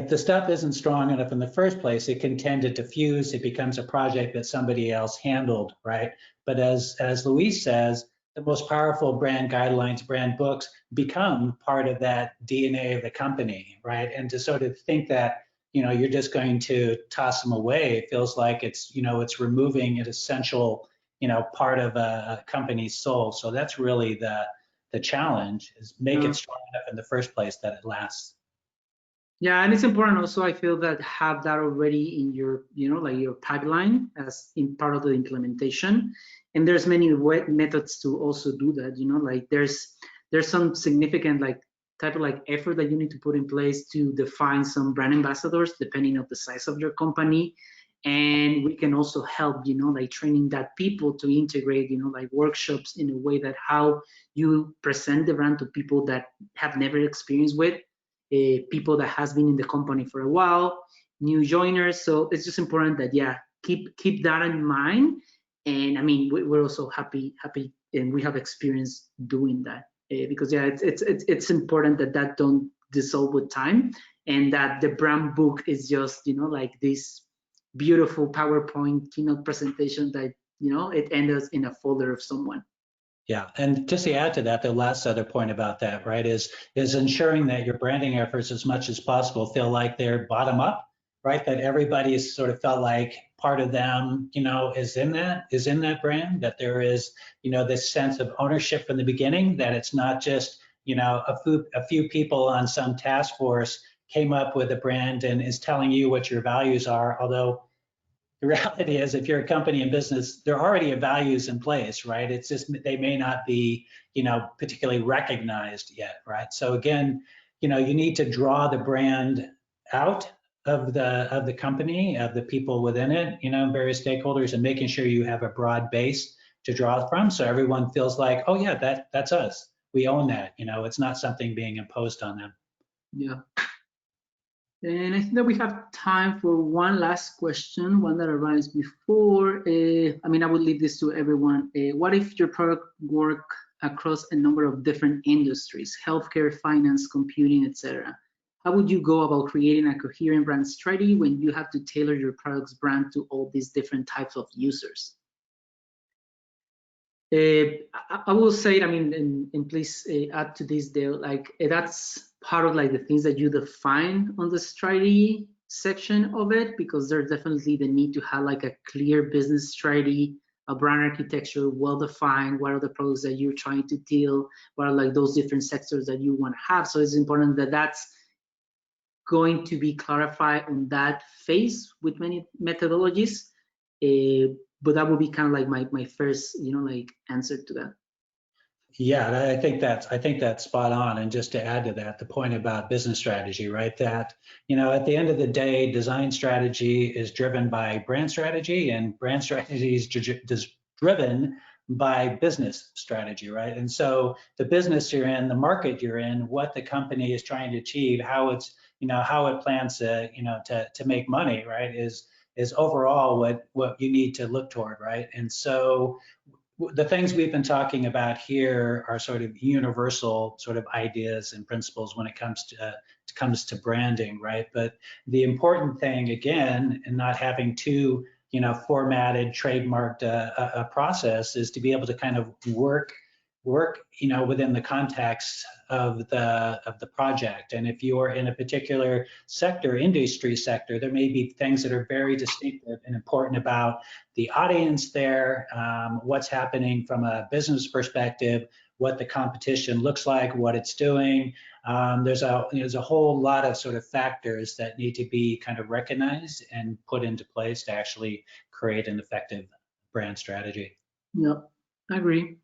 the stuff isn't strong enough in the first place, it can tend to diffuse. It becomes a project that somebody else handled, right? But as Luis says, the most powerful brand guidelines, brand books become part of that DNA of the company, right? And to sort of think that, you're just going to toss them away, it feels like it's removing an essential, part of a company's soul. So that's really the challenge, is make it strong enough in the first place that it lasts. Yeah, and it's important also, I feel, that have that already in your, like your pipeline as in part of the implementation. And there's many methods to also do that, like there's some significant type of effort that you need to put in place to define some brand ambassadors depending on the size of your company. And we can also help, like training that people to integrate, like workshops in a way that how you present the brand to people that have never experienced with, people that has been in the company for a while, new joiners. So it's just important that, yeah, keep that in mind. And I mean, we're also happy, and we have experience doing that, because yeah, it's important that don't dissolve with time, and that the brand book is just like this beautiful PowerPoint keynote presentation that it ends in a folder of someone. Yeah, and just to add to that, the last other point about that, right, is ensuring that your branding efforts, as much as possible, feel like they're bottom up, right? That everybody's sort of felt like part of them, is in that brand. That there is, this sense of ownership from the beginning. That it's not just, a few people on some task force came up with a brand and is telling you what your values are, although the reality is, if you're a company in business, there already are values in place, right? It's just they may not be, particularly recognized yet, right? So again, you need to draw the brand out of the company, of the people within it, various stakeholders, and making sure you have a broad base to draw from, so everyone feels like, oh yeah, that's us. We own that. It's not something being imposed on them. Yeah. And I think that we have time for one last question, one that arrives before. I mean, I would leave this to everyone. What if your product work across a number of different industries, healthcare, finance, computing, etc.? How would you go about creating a coherent brand strategy when you have to tailor your product's brand to all these different types of users? I will say, I mean, and please add to this, Dale, like that's part of like the things that you define on the strategy section of it, because there's definitely the need to have like a clear business strategy, a brand architecture, well defined, what are the products that you're trying to deal, what are like those different sectors that you want to have. So it's important that that's going to be clarified on that phase with many methodologies. But that would be kind of like my first, like answer to that. Yeah, I think that's spot on. And just to add to that, the point about business strategy, right? That, at the end of the day, design strategy is driven by brand strategy, and brand strategy is driven by business strategy, right? And so the business you're in, the market you're in, what the company is trying to achieve, how it's, how it plans to, to make money, right? Is overall what you need to look toward, right? And so the things we've been talking about here are sort of universal sort of ideas and principles when it comes to branding, right? But the important thing, again, in not having too formatted, trademarked a process, is to be able to kind of work within the context of the project. And if you're in a particular sector, industry sector, there may be things that are very distinctive and important about the audience there, what's happening from a business perspective, what the competition looks like, what it's doing. There's a whole lot of sort of factors that need to be kind of recognized and put into place to actually create an effective brand strategy. Yep, I agree.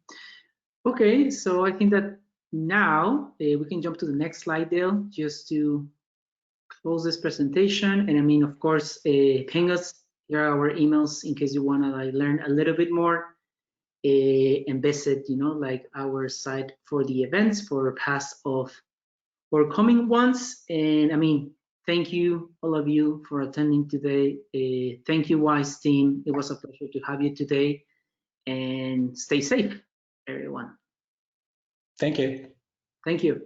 Okay, so I think that now we can jump to the next slide, Dale, just to close this presentation. And I mean, of course, ping us. Here are our emails in case you want to like learn a little bit more and visit, like our site for the events for past or coming ones. And I mean, thank you all of you for attending today. Thank you, WISE team. It was a pleasure to have you today, and stay safe, everyone. Thank you. Thank you.